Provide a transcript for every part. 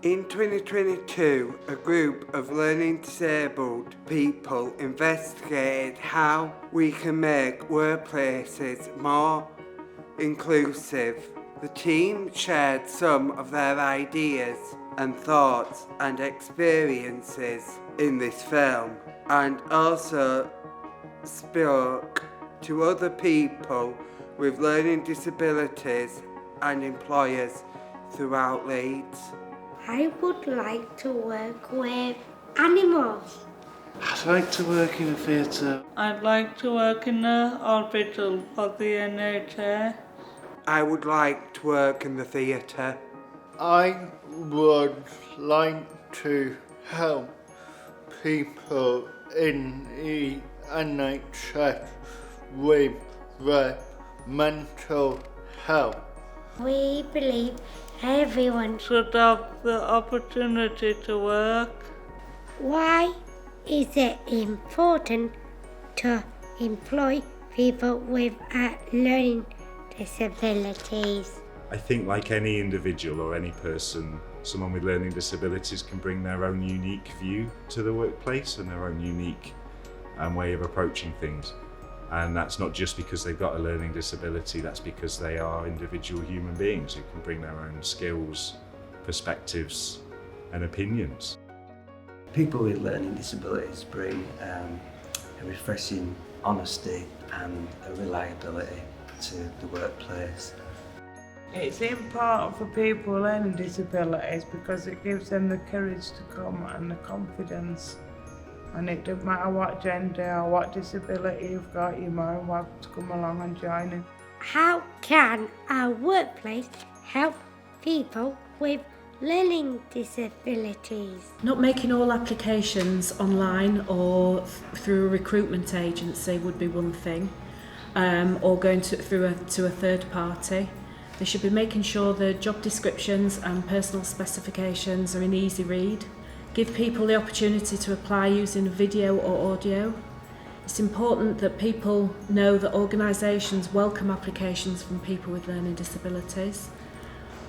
In 2022, a group of learning disabled people investigated how we can make workplaces more inclusive. The team shared some of their ideas and thoughts and experiences in this film, and also spoke to other people with learning disabilities and employers throughout Leeds. I would like to work with animals. I'd like to work in a theatre. I'd like to work in the hospital of the NHS. I would like to work in the theatre. I would like to help people in the NHS with their mental health. We believe everyone Should have the opportunity to work. Why is it important to employ people with learning disabilities? I think like any individual or any person, someone with learning disabilities can bring their own unique view to the workplace and their own unique way of approaching things. And that's not just because they've got a learning disability, that's because they are individual human beings who can bring their own skills, perspectives and opinions. People with learning disabilities bring a refreshing honesty and a reliability to the workplace. It's important for people with learning disabilities because it gives them the courage to come and the confidence. And it doesn't matter what gender or what disability you've got, you might want to come along and join in. How can our workplace help people with learning disabilities? Not making all applications online or through a recruitment agency would be one thing, or going to a third party. They should be making sure the job descriptions and personal specifications are in easy read. Give people the opportunity to apply using video or audio. It's important that people know that organisations welcome applications from people with learning disabilities.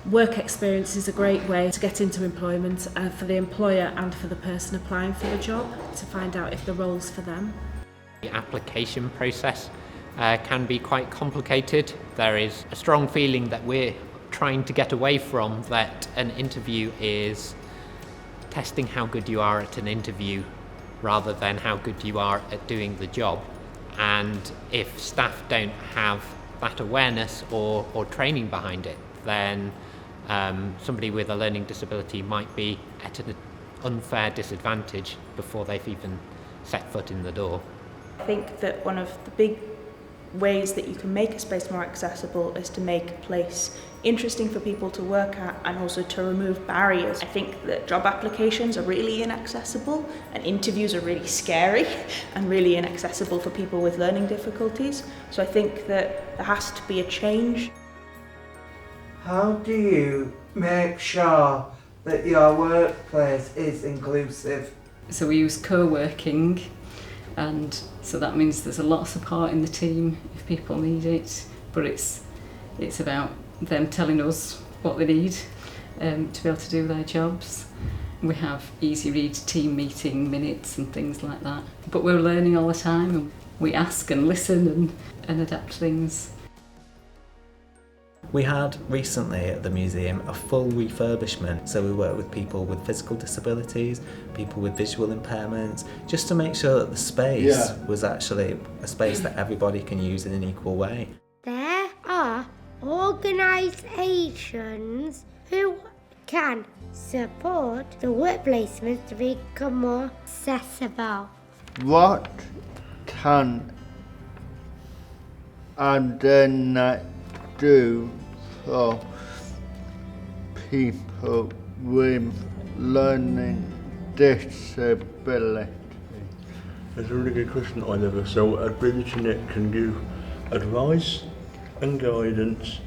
Work experience is a great way to get into employment for the employer and for the person applying for the job to find out if the role's for them. The application process can be quite complicated. There is a strong feeling that we're trying to get away from, that an interview is testing how good you are at an interview rather than how good you are at doing the job. And if staff don't have that awareness or training behind it, then somebody with a learning disability might be at an unfair disadvantage before they've even set foot in the door. I think that one of the big ways that you can make a space more accessible is to make a place interesting for people to work at and also to remove barriers. I think that job applications are really inaccessible and interviews are really scary and really inaccessible for people with learning difficulties. So I think that there has to be a change. How do you make sure that your workplace is inclusive? So we use co-working, and so that means there's a lot of support in the team if people need it, but it's about them telling us what they need to be able to do their jobs. We have easy read team meeting minutes and things like that, but we're learning all the time and we ask and listen and adapt things. We had recently at the museum a full refurbishment, so we worked with people with physical disabilities, people with visual impairments, just to make sure that the space was actually a space that everybody can use in an equal way. There are organisations who can support the workplaces to become more accessible. What can Internet do for people with learning disability? That's a really good question, Oliver. So a British Net can give advice and guidance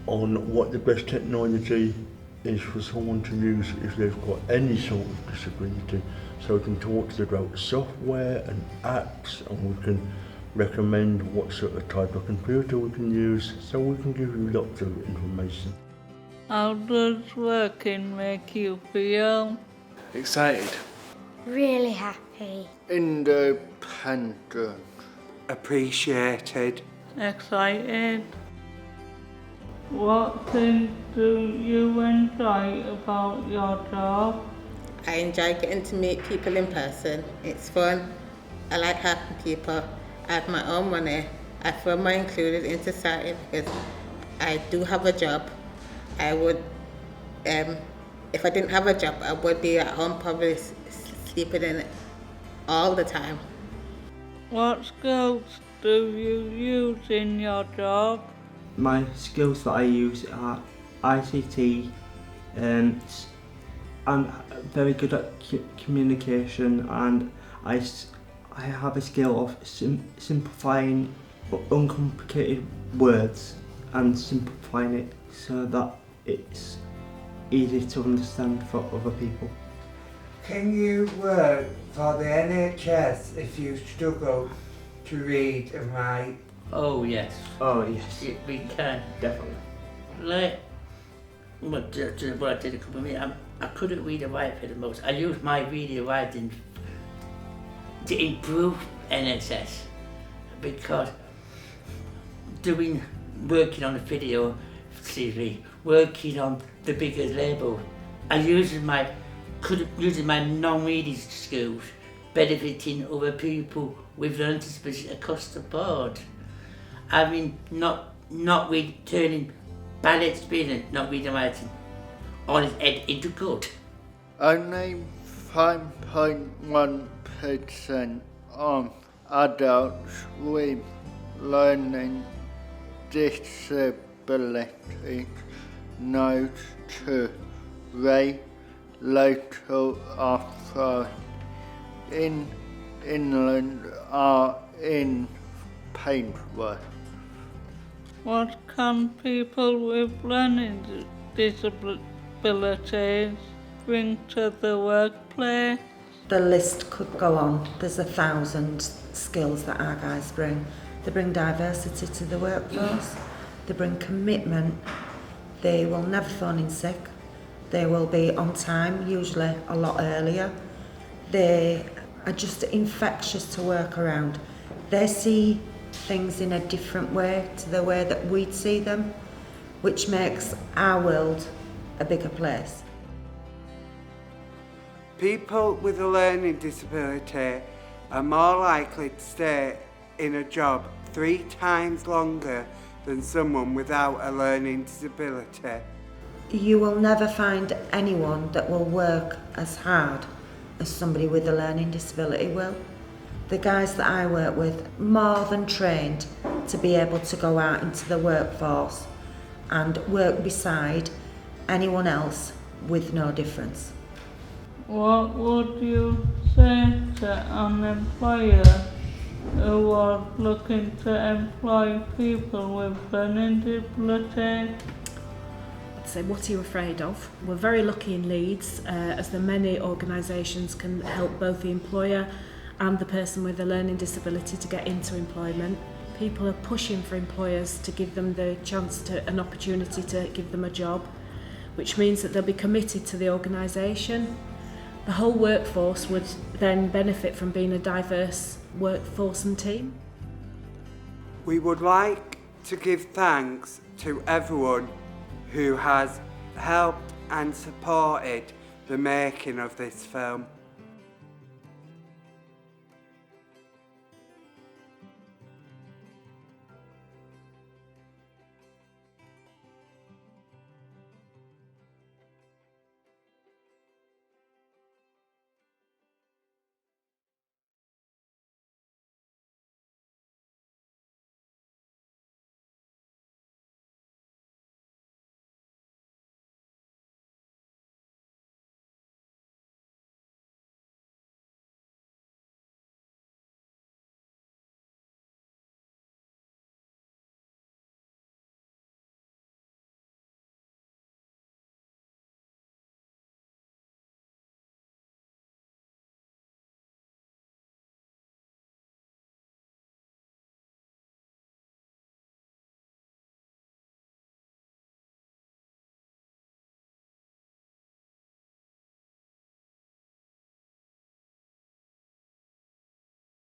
on what the best technology is for someone to use if they've got any sort of disability. So we can talk to them about software and apps, and we can recommend what sort of type of computer we can use, so we can give you lots of information. How does working make you feel? Excited. Really happy. Independent. Appreciated. Excited? What things do you enjoy about your job? I enjoy getting to meet people in person. It's fun. I like helping people. I have my own money. I feel more included in society because I do have a job. I would, if I didn't have a job, I would be at home probably sleeping in it all the time. What skills do you use in your job? My skills that I use are ICT, I'm very good at communication, and I have a skill of simplifying uncomplicated words and simplifying it so that it's easy to understand for other people. Can you work for the NHS if you struggle to read and write? Oh yes. Oh yes. We can. Definitely. Like what I did a couple of minutes, I couldn't read and write for the most. I used my reading and writing to improve NHS because working on a video series, working on the bigger label, and using my non-reading skills, benefiting other people with learning disabilities across the board. I mean, not turning bad experience, not reading and writing, on its head into good. Only 5.1% of adults with learning disabilities know to read local authority in England are in paintwork. What can people with learning disabilities bring to the workplace? The list could go on. There's 1,000 skills that our guys bring. They bring diversity to the workforce. They bring commitment. They will never phone in sick. They will be on time, usually a lot earlier. They are just infectious to work around. They see things in a different way to the way that we'd see them, which makes our world a bigger place. People with a learning disability are more likely to stay in a job 3 times longer than someone without a learning disability. You will never find anyone that will work as hard as somebody with a learning disability will. The guys that I work with, more than trained to be able to go out into the workforce and work beside anyone else with no difference. What would you say to an employer who was looking to employ people with learning disabilities? I'd say, what are you afraid of? We're very lucky in Leeds, as the many organisations can help both the employer and the person with a learning disability to get into employment. People are pushing for employers to give them the chance to, an opportunity to give them a job, which means that they'll be committed to the organisation. The whole workforce would then benefit from being a diverse workforce and team. We would like to give thanks to everyone who has helped and supported the making of this film.